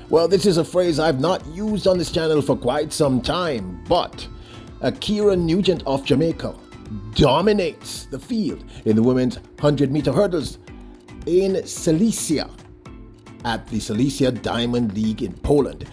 Well, this is a phrase I've not used on this channel for quite some time, but Ackera Nugent of Jamaica dominates the field in the women's 100-meter hurdles in Silesia at the Silesia Diamond League in Poland.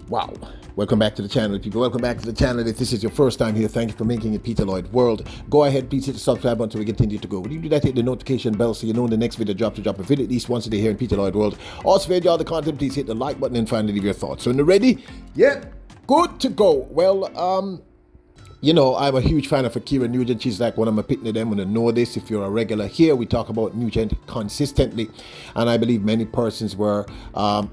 Wow. Welcome back to the channel, people. Welcome back to the channel. If this is your first time here, thank you for making it Peter Lloyd World. Go ahead, please hit the subscribe button so we continue to go. When you do that, hit the notification bell so you know when the next video drops to drop a video at least once a day here in Peter Lloyd World. Also, if you enjoy the content, please hit the like button and finally leave your thoughts. So, when you're ready, yeah, good to go. Well, you know, I'm a huge fan of Ackera Nugent. She's like one of my picking of them. When you know this, if you're a regular here, we talk about Nugent consistently. And I believe many persons were,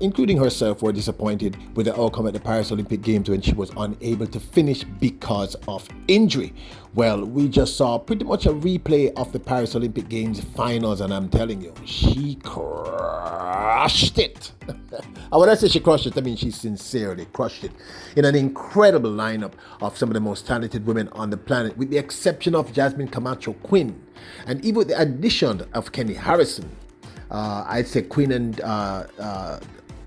including herself, were disappointed with the outcome at the Paris Olympic Games when she was unable to finish because of injury. Well, we just saw pretty much a replay of the Paris Olympic Games finals, and I'm telling you, she crushed it. And when I say she crushed it, I mean she sincerely crushed it in an incredible lineup of some of the most talented women on the planet, with the exception of Jasmine Camacho Quinn, and even with the addition of Kenny Harrison. I'd say Quinn and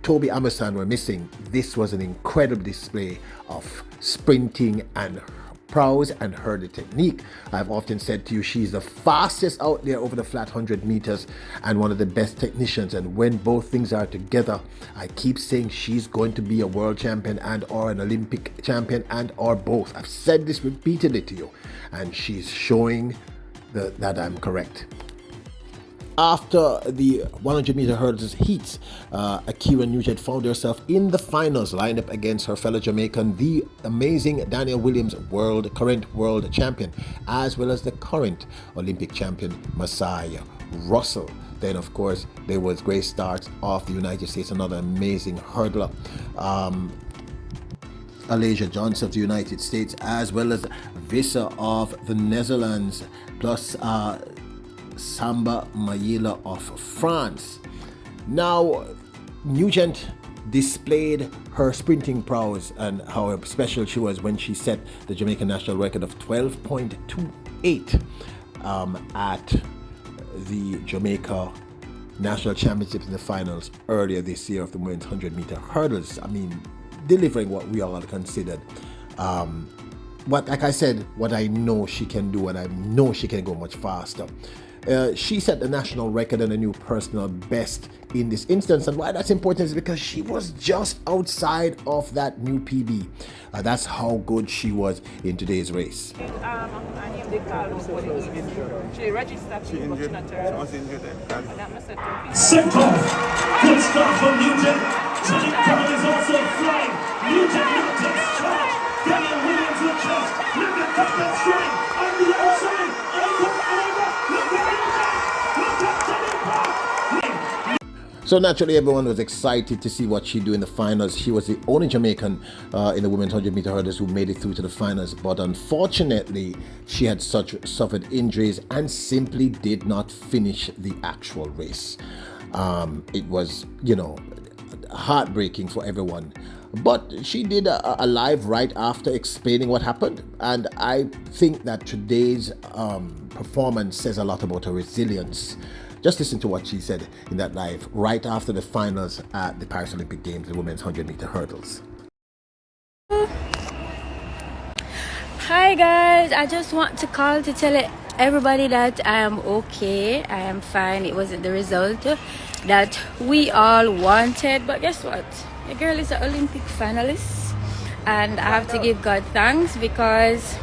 Toby Amerson were missing. This was an incredible display of sprinting and prowess and hurdle technique. I've often said to you, she's the fastest out there over the flat 100 meters and one of the best technicians. And when both things are together, I keep saying she's going to be a world champion and or an Olympic champion and or both. I've said this repeatedly to you, and she's showing that I'm correct. After the 100-meter hurdles heats, Ackera Nugent found herself in the finals, lined up against her fellow Jamaican, the amazing Daneielle Williams, current world champion, as well as the current Olympic champion, Masai Russell. Then, of course, there was Grace Starks of the United States, another amazing hurdler. Silesia Johnson of the United States, as well as Vissa of the Netherlands, plus Samba Mayela of France. Now, Nugent displayed her sprinting prowess and how special she was when she set the Jamaican national record of 12.28 at the Jamaica National Championships in the finals earlier this year of the women's 100-meter hurdles. I mean, delivering what we all considered. But like I said, what I know she can do, and I know she can go much faster. She set the national record and a new personal best in this instance, and why that's important is because she was just outside of that new PB. That's how good she was in today's race. She registered. She injured. She was injured. Set off. Good start from Nugent. Johnny Brown is also flying. Nugent takes charge. Daneielle Williams will trust. Look at that strength on the outside. So naturally, everyone was excited to see what she'd do in the finals. She was the only Jamaican in the women's 100-meter hurdles who made it through to the finals. But unfortunately, she had suffered injuries and simply did not finish the actual race. It was, you know, heartbreaking for everyone. But she did a live right after explaining what happened. And I think that today's performance says a lot about her resilience. Just listen to what she said in that live right after the finals at the Paris Olympic Games, the women's 100-meter hurdles. Hi guys, I just want to call to tell everybody that I am okay. I am fine. It wasn't the result that we all wanted, but guess what? The girl is an Olympic finalist, and I have to give God thanks because,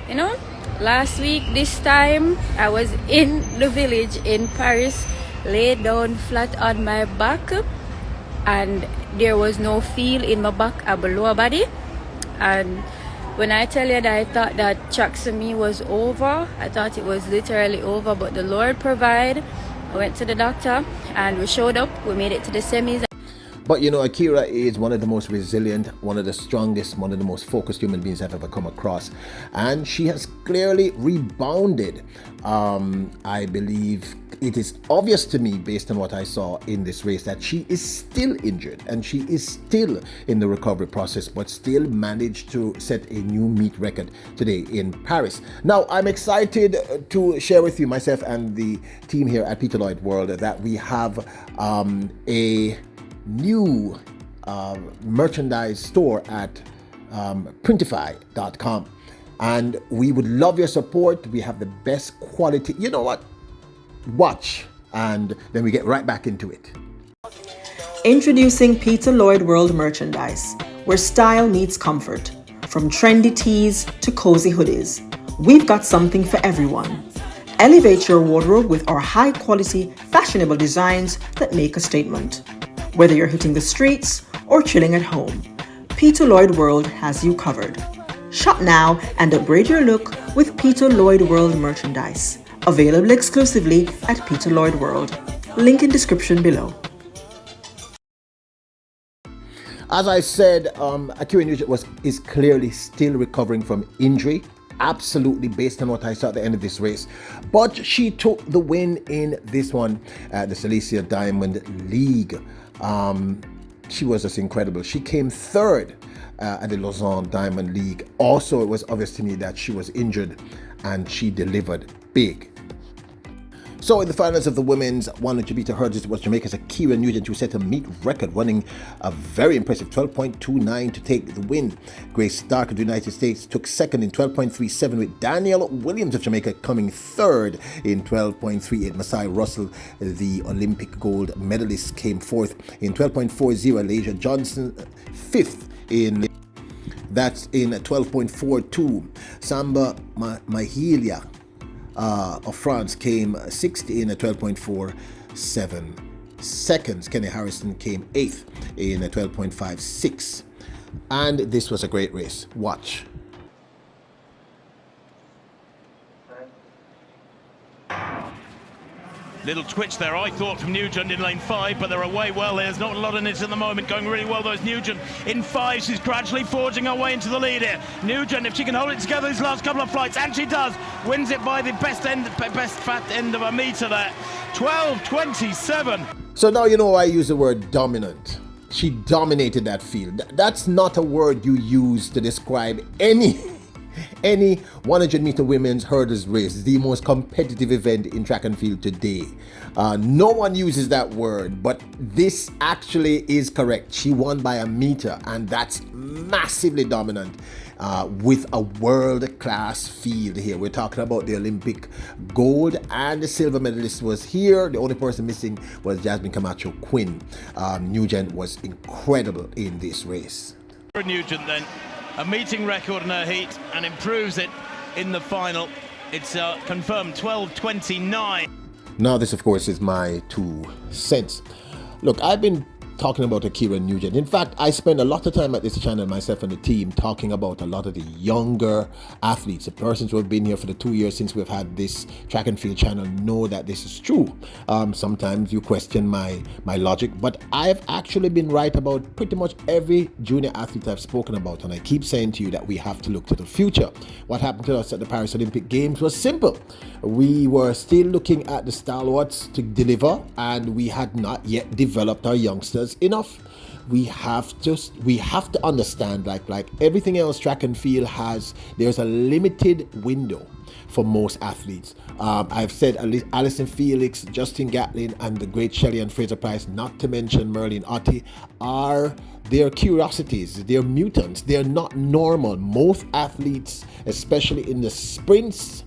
you know, last week, this time, I was in the village in Paris, laid down flat on my back, and there was no feel in my back or lower body. And when I tell you that I thought that track-to-me was over, I thought it was literally over, but the Lord provided. I went to the doctor, and we showed up. We made it to the semis. But you know, Ackera is one of the most resilient, one of the strongest, one of the most focused human beings I've ever come across. And she has clearly rebounded. I believe it is obvious to me, based on what I saw in this race, that she is still injured and she is still in the recovery process, but still managed to set a new meet record today in Paris. Now, I'm excited to share with you, myself and the team here at Peter Lloyd World, that we have a new merchandise store at printify.com. And we would love your support. We have the best quality. You know what? Watch, and then we get right back into it. Introducing Peter Lloyd World Merchandise, where style meets comfort. From trendy tees to cozy hoodies, we've got something for everyone. Elevate your wardrobe with our high-quality, fashionable designs that make a statement. Whether you're hitting the streets or chilling at home, Peter Lloyd World has you covered. Shop now and upgrade your look with Peter Lloyd World merchandise. Available exclusively at Peter Lloyd World. Link in description below. As I said, Ackera Nugent is clearly still recovering from injury. Absolutely, based on what I saw at the end of this race. But she took the win in this one at the Silesia Diamond League. She was just incredible. She came third at the Lausanne Diamond League. Also, it was obvious to me that she was injured and she delivered big. So in the finals of the women's 100 meter hurdles, it was Jamaica's Ackera Nugent who set a meet record, running a very impressive 12.29 to take the win. Grace Stark of the United States took second in 12.37, with Daneielle Williams of Jamaica coming third in 12.38. Masai Russell, the Olympic gold medalist, came fourth in 12.40. Leisha Johnson fifth in 12.42. Samba Mahilia of France came sixth in 12.47 seconds. Kenny Harrison came eighth in 12.56. And this was a great race. Watch. Little twitch there, I thought, from Nugent in lane 5, but they're away well. There's not a lot in it at the moment, going really well. Those Nugent in 5. She's gradually forging her way into the lead here. Nugent, if she can hold it together these last couple of flights, and she does, wins it by the best fat end of a meter there. 12.27. So now you know why I use the word dominant. She dominated that field. That's not a word you use to describe any 100 meter women's hurdles race, the most competitive event in track and field today. No one uses that word, but this actually is correct. She won by a meter, and that's massively dominant with a world-class field here. We're talking about the Olympic gold, and the silver medalist was here. The only person missing was Jasmine Camacho Quinn. Nugent was incredible in this race. Nugent then, a meeting record in her heat, and improves it in the final. It's confirmed 12.29. Now this, of course, is my 2 cents. Look, I've been talking about Ackera Nugent. In fact, I spend a lot of time at this channel, myself and the team, talking about a lot of the younger athletes. The persons who have been here for the 2 years since we've had this track and field channel know that this is true. Sometimes you question my logic, but I've actually been right about pretty much every junior athlete I've spoken about, and I keep saying to you that we have to look to the future. What happened to us at the Paris Olympic Games was simple. We were still looking at the stalwarts to deliver, and we had not yet developed our youngsters enough. We have to understand, like everything else track and field has, there's a limited window for most athletes. I've said Alison Felix, Justin Gatlin, and the great Shelley and Fraser Price, not to mention Merlin Ottey, they're curiosities, they're mutants, they're not normal. Most athletes, especially in the sprints,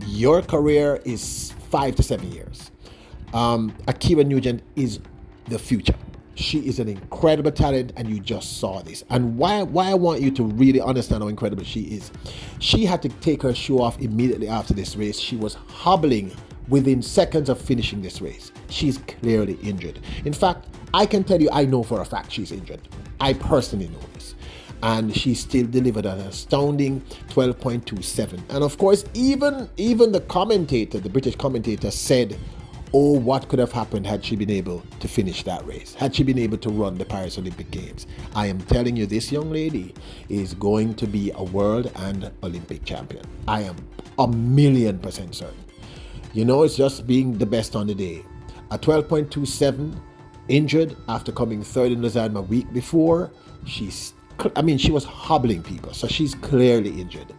your career is 5 to 7 years. Ackera Nugent is the future. She is an incredible talent, and you just saw this. And why I want you to really understand how incredible she is. She had to take her shoe off immediately after this race. She was hobbling within seconds of finishing this race. She's clearly injured. In fact, I can tell you, I know for a fact she's injured. I personally know this. And she still delivered an astounding 12.27. And of course, even the commentator, the British commentator, said, oh, what could have happened had she been able to finish that race? Had she been able to run the Paris Olympic Games? I am telling you, this young lady is going to be a world and Olympic champion. I am 1,000,000% certain. You know, it's just being the best on the day. A 12.27, injured after coming third in Lausanne a week before. She was hobbling people, so she's clearly injured.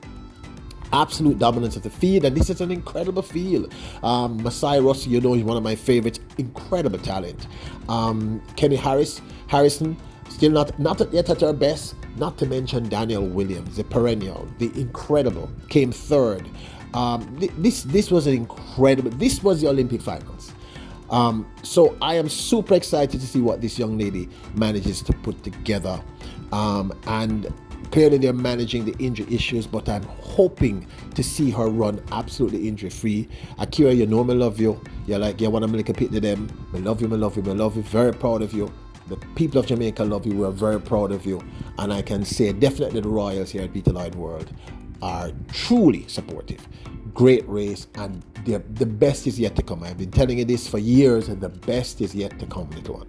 Absolute dominance of the field, and this is an incredible field. Masai Russell, you know, he's one of my favorites. Incredible talent. Kenny Harrison, Still not yet at her best. Not to mention Daneielle Williams, the perennial, the incredible, came third. This was an incredible. This was the Olympic finals. So I am super excited to see what this young lady manages to put together. And clearly they're managing the injury issues, but I'm hoping to see her run absolutely injury free. Ackera, you know me love you. You're like, you want to make a pit to them. I love you, I love you, I love you. Very proud of you. The people of Jamaica love you. We're very proud of you. And I can say definitely the Royals here at Peter Lloyd World are truly supportive. Great race, and the best is yet to come. I've been telling you this for years, and the best is yet to come, little one.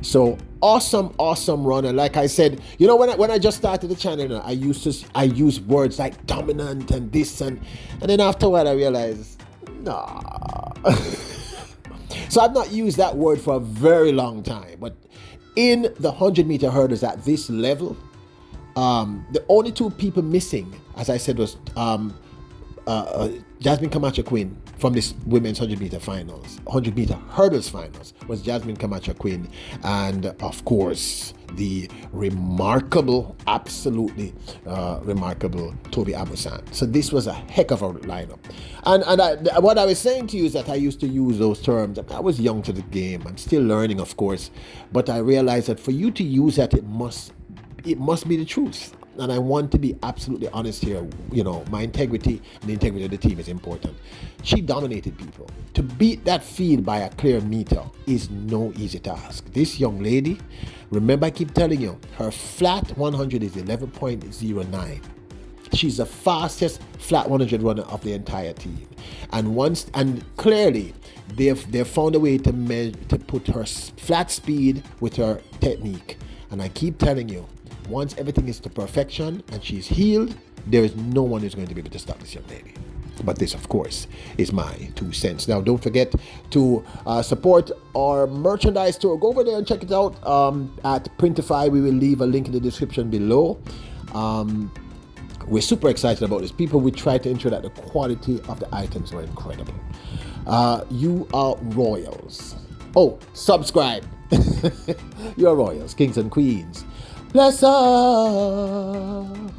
So awesome run. And like I said, you know, when I just started the channel, I used words like dominant and this and then after a while I realized, nah. So I've not used that word for a very long time. But in the 100-meter hurdles at this level, the only two people missing, as I said, was Jasmine Camacho Quinn from this women's 100-meter finals. 100-meter hurdles finals was Jasmine Camacho Quinn, and of course the remarkable, absolutely remarkable Toby Amusan. So this was a heck of a lineup. And what I was saying to you is that I used to use those terms. I was young to the game. I'm still learning, of course, but I realized that for you to use that, it must be the truth. And I want to be absolutely honest here. You know, my integrity and the integrity of the team is important. She dominated people. To beat that field by a clear meter is no easy task. This young lady, remember I keep telling you, her flat 100 is 11.09. She's the fastest flat 100 runner of the entire team. And clearly they've found a way to put her flat speed with her technique. And I keep telling you, once everything is to perfection and she's healed, there is no one who's going to be able to stop this young lady. But this, of course, is my 2 cents. Now, don't forget to support our merchandise store. Go over there and check it out at Printify. We will leave a link in the description below. We're super excited about this. People, we try to ensure that the quality of the items are incredible. You are royals. Oh, subscribe. You are royals, kings and queens. Bless us.